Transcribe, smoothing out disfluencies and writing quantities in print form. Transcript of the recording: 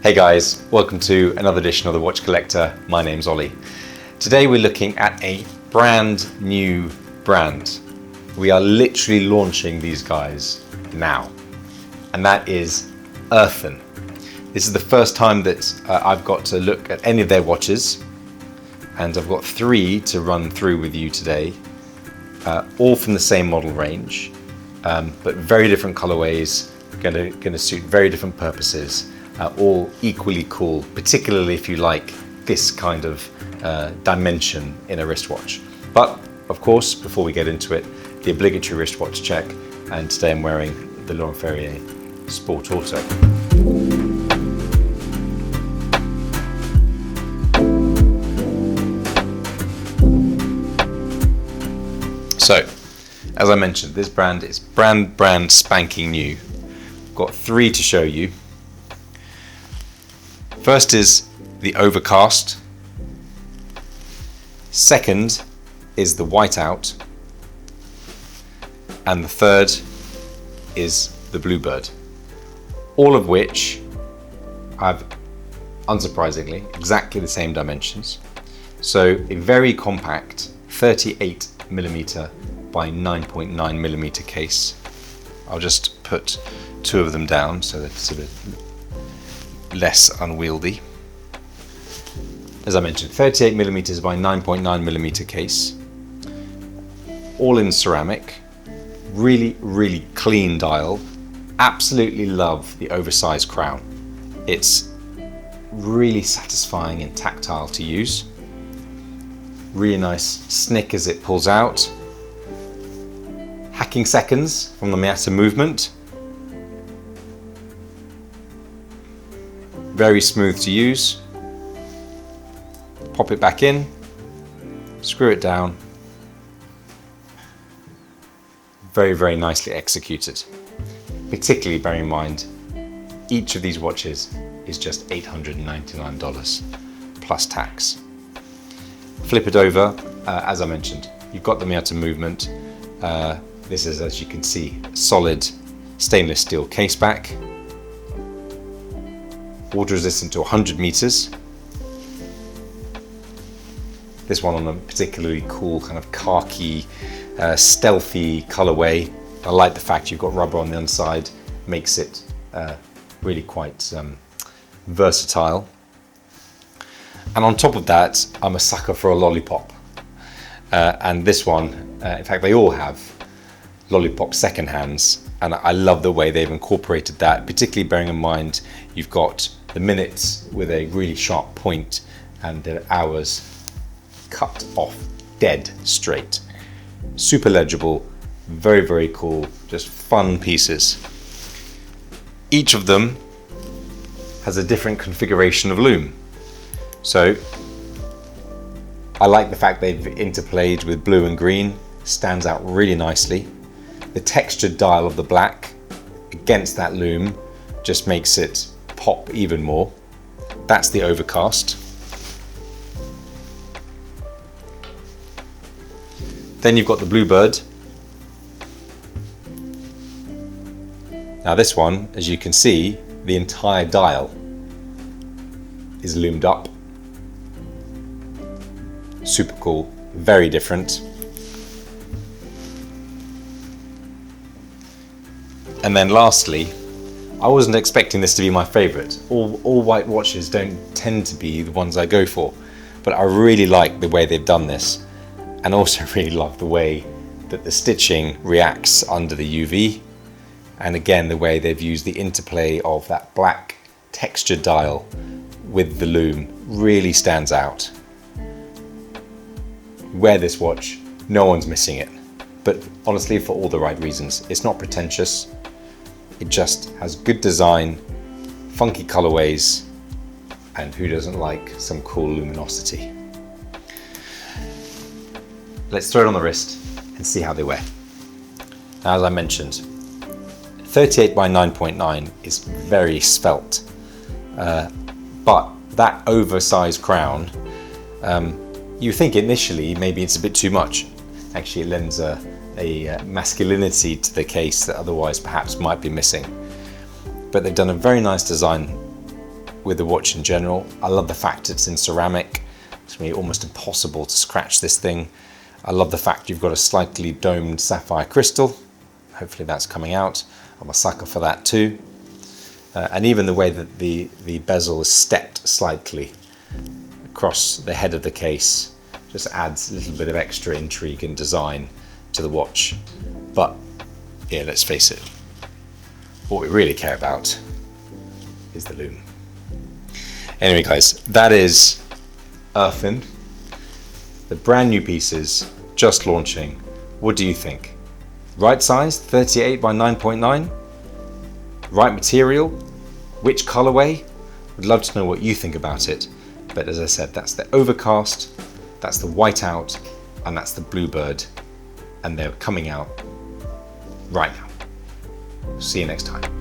Hey guys, welcome to another edition of The Watch Collector. My name's Ollie. Today we're looking at a brand new brand. We are literally launching these guys now, and that is Earthen. This is the first time that I've got to look at any of their watches, and I've got 3 to run through with you today, all from the same model range, but very different colorways, going to suit very different purposes. All equally cool, particularly if you like this kind of dimension in a wristwatch. But of course, before we get into it, the obligatory wristwatch check, and today I'm wearing the Laurent Ferrier Sport Auto. So, as I mentioned, this brand is brand spanking new. I've got 3 to show you. First is the Overcast. Second is the Whiteout. And the third is the Bluebird. All of which have, unsurprisingly, exactly the same dimensions. So a very compact 38mm by 9.9mm case. I'll just put 2 of them down so that it's a bit less unwieldy. As I mentioned, 38mm by 9.9mm case, all in ceramic, really clean dial. Absolutely love the oversized crown. It's really satisfying and tactile to use. Really nice snick as it pulls out. Hacking seconds from the Miyota movement. Very smooth to use. Pop it back in, screw it down. Very nicely executed. Particularly bearing in mind, each of these watches is just $899 plus tax. Flip it over, as I mentioned, you've got the Miyota movement. This is, as you can see, solid stainless steel caseback. Water resistant to 100 meters. This one on a particularly cool kind of khaki, stealthy colorway. I like the fact you've got rubber on the inside, makes it really quite versatile. And on top of that, I'm a sucker for a lollipop. And this one, in fact, they all have lollipop second hands, and I love the way they've incorporated that, particularly bearing in mind you've got the minutes with a really sharp point and the hours cut off dead straight. Super legible, very cool, just fun pieces. Each of them has a different configuration of loom. So I like the fact they've interplayed with blue and green, stands out really nicely. The textured dial of the black against that loom just makes it pop even more. That's the Overcast. Then you've got the Bluebird. Now this one, as you can see, the entire dial is loomed up. Super cool, very different. And then lastly, I wasn't expecting this to be my favorite. All white watches don't tend to be the ones I go for, but I really like the way they've done this, and also really love the way that the stitching reacts under the UV, and again the way they've used the interplay of that black textured dial with the loom really stands out. Wear this watch, no one's missing it, but honestly for all the right reasons. It's not pretentious. It just has good design, funky colorways, and who doesn't like some cool luminosity? Let's throw it on the wrist and see how they wear. Now, as I mentioned, 38 by 9.9 is very svelte, but that oversized crown, you think initially maybe it's a bit too much. Actually, it lends a masculinity to the case that otherwise perhaps might be missing. But they've done a very nice design with the watch in general. I love the fact it's in ceramic. It's going to be almost impossible to scratch this thing. I love the fact you've got a slightly domed sapphire crystal. Hopefully that's coming out. I'm a sucker for that too. And even the way that the bezel is stepped slightly across the head of the case just adds a little bit of extra intrigue and design to the watch. But yeah, let's face it, what we really care about is the lume. Anyway guys, that is Earthen, the brand new pieces, just launching. What do you think? Right size, 38 by 9.9? Right material? Which colorway? I'd love to know what you think about it. But as I said, that's the Overcast, that's the Whiteout, and that's the Bluebird. And they're coming out right now. See you next time.